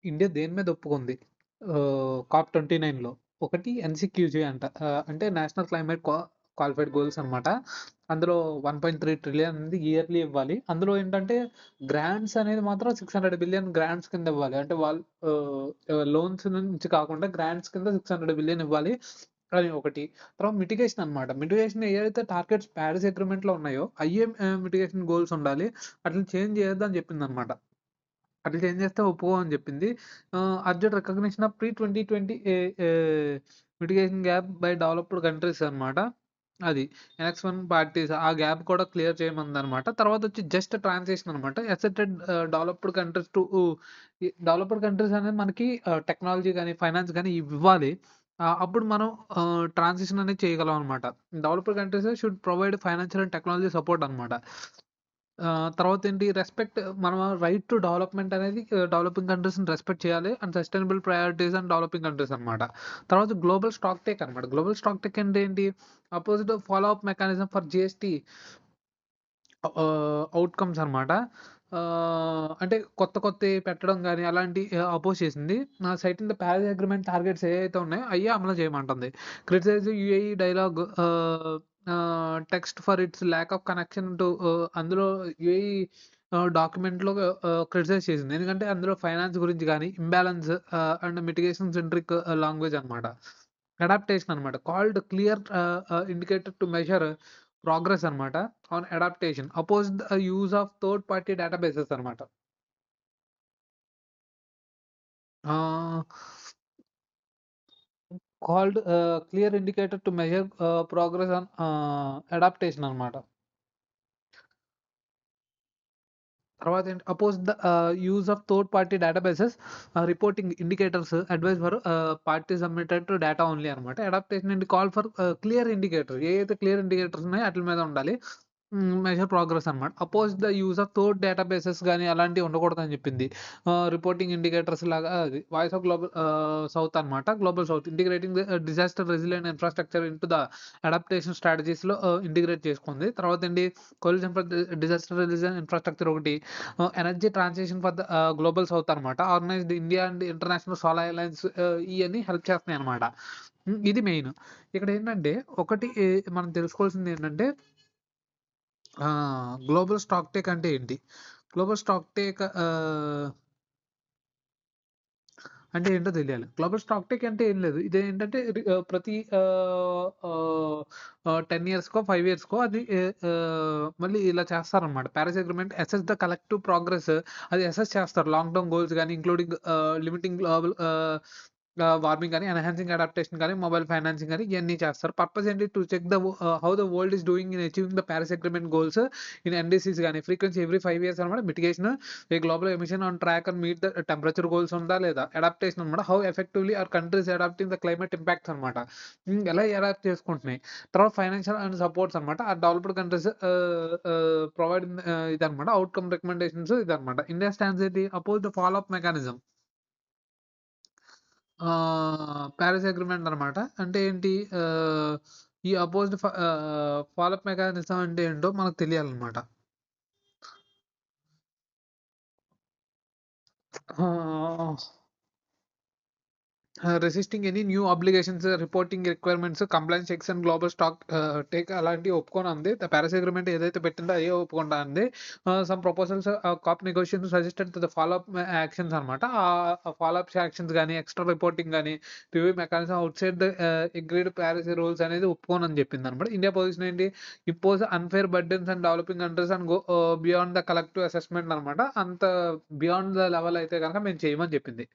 India దేని మీద ఒప్పుకుంది? కాప్ 29లో ఒకటి ఎన్‌సిక్యూజీ అంట. అంటే నేషనల్ క్లైమేట్ క్వాలిఫైడ్ గోల్స్ అనమాట. అందులో 1.3 ట్రిలియన్ అనేది ఇయర్లీ ఇవ్వాలి. అందులో ఏంటంటే గ్రాంట్స్ అనేది మాత్రం 600 బిలియన్ గ్రాంట్స్ కింద ఇవ్వాలి. అంటే వాళ్ళు లోన్స్ నుంచి కాకుండా గ్రాంట్స్ కింద 600 బిలియన్ ఇవ్వాలి. అది ఒకటి. తర్వాత మిటిగేషన్ అనమాట. మిటిగేషన్ ఏదైతే టార్గెట్స్ పారిస్ అగ్రీమెంట్‌లో ఉన్నాయో అయ్యే మిటిగేషన్ గోల్స్ ఉండాలి. అట్లా చేంజ్ చేయొద్దని చెప్పిందనమాట. అట్లా చేంజ్ చేస్తే ఒప్పుకోమని చెప్పింది. Urgent recognition of pre 2020 mitigation gap by developed countries అనమాట. అది. ఎనెక్స్ 1 పార్టీస్ ఆ గ్యాప్ కూడా క్లియర్ చేయమందనమాట. తర్వాతొచ్చి జస్ట్ ట్రాన్సిషన్ అనమాట. అసెటెడ్ డెవలప్డ్ కంట్రీస్ టు ఈ డెవలప్డ్ కంట్రీస్ అనేది మనకి టెక్నాలజీ గాని, ఫైనాన్స్ గాని ఇవ్వాలి. అప్పుడు మనం ట్రాన్సిషన్ అనేది చేయగలం అనమాట. Developed countries should provide financial and technology support అనమాట. తర్వాతేంటి రెస్పెక్ట్ మన రైట్ టు డెవలప్‌మెంట్ అనేది డెవలపింగ్ కంట్రీస్‌ని రెస్పెక్ట్ చేయాలి. And sustainable priorities and developing countries అనమాట. తర్వాత గ్లోబల్ స్టాక్ టేక్ అనమాట. గ్లోబల్ స్టాక్ టేక్ అంటే ఏంటి? Opposite follow up mechanism for GST outcomes అనమాట. అంటే కొత్తయి పెట్టడం గాని అలాంటి అపోజ్ చేసింది. Citing the Paris agreement targets ఏవైతే ఉన్నాయో అయ్యే అమలు చేయమంటుంది. Criticize UAE dialogue text for its lack of connection to అందులో యూఏఈ డాక్యుమెంట్‌లో క్రిటిసైజ్ చేసింది. ఎందుకంటే అందులో ఫైనాన్స్ గురించి గాని, imbalance and mitigation centric language అనమాట. అడాప్టేషన్ అనమాట. Called clear indicator to measure progress అనమాట. On adaptation. Oppose the use of third party databases అనమాట. Ah, called clear indicator to measure progress on adaptation అనమాట. తర్వాతేంటి oppose the use of third party databases reporting indicators advice for party submitted to data only అనమాట. Adaptation and call for clear indicator ఏయైతే clear indicators ఉన్నాయో ఆటిల మీద ఉండాలి. Measure progress అనమాట. Oppose the use of third databases గాని అలాంటివి ఉండకూడదని చెప్పింది. రిపోర్టింగ్ ఇండికేటర్స్ లాగా అది వాయిస్ ఆఫ్ గ్లోబల్ సౌత్ అనమాట. Global south integrating the disaster resilient infrastructure into the adaptation స్ట్రాటజీస్‌లో ఇంటిగ్రేట్ చేసుకుంది. తర్వాతేంటి coalition for disaster resilient infrastructure ఒకటి. Energy transition for the global south అనమాట. Organized India and international solar alliance ఇయన్నీ help చేస్తున్నాయన్నమాట. ఇది main. ఇక్కడేంటంటే ఒకటి మనం తెలుసుకోవాల్సిందేంటంటే గ్లోబల్ స్టాక్ టేక్ అంటే ఏంటి? గ్లోబల్ స్టాక్ టేక్ అంటే ఏంటో తెలియాలి. గ్లోబల్ స్టాక్ టేక్ అంటే ఏం లేదు. ఇదేంటంటే ప్రతి 10 ఇయర్స్‌కో, 5 ఇయర్స్‌కో అది మళ్ళీ ఇలా చేస్తారనమాట. Paris agreement assess the collective progress అది అసెస్ చేస్తారు. లాంగ్ టర్మ్ గోల్స్ గాని, ఇంక్లూడింగ్ లిమిటింగ్ గ్లోబల్ వార్మింగ్ గాని, ఎన్హాన్సింగ్ అడాప్టేషన్ గాని, మొబైల్ ఫైనాన్సింగ్ గాని ఇయన్నీ చేస్తారు. పర్పస్ ఏంటి to check the how the world is doing in achieving the Paris agreement goals in NDCs గాని, ఫ్రీక్వెన్సీ ఎవ్రీ 5 ఇయర్స్ అనమాట. Mitigation a global emission on track and meet the temperature goals ఉందా లేదా? Adaptation అనమాట. How effectively are countries adapting the climate impacts అనమాట. ఎలా adapt చేసుకుంటున్నాయి. తర్వాత financial and supports అనమాట. ఆ డెవలప్డ్ కంట్రీస్ ప్రొవైడింగ్ ఇదనమాట. ఔట్‌కమ్ రికమెండేషన్స్ ఇదనమాట. ఇండియా స్టాండ్స్ ఏంటి? Oppose the follow up mechanism. Paris agreement అనమాట. అంటే ఏంటి? ఆహ్, ఈ అపోజ్డ్ ఫాలో అప్ మెకానిజం అంటే ఏంటో మనకు తెలియాలనమాట. ఆ! Resisting any new obligations, reporting requirements, compliance checks and global stock take అలాంటివి ఒప్పుకోనంది. పారిస్ అగ్రీమెంట్ ఏదైతే పెట్టిందో అయ్యే ఒప్పుకుంటా అంది. Some proposals COP negotiation suggested to the follow up actions అనమాట. ఫాలో అప్ యాక్షన్స్ గాని, ఎక్స్‌ట్రా రిపోర్టింగ్ గాని, review mechanism outside the agreed Paris rules అనేది ఒప్పుకోనని చెప్పిందనమాట. ఇండియా పొజిషన్ ఏంటి? Impose unfair burdens and developing countries and go beyond the collective assessment అనమాట. అంత beyond the level అయితే గనక మేము చేయమని చెప్పింది.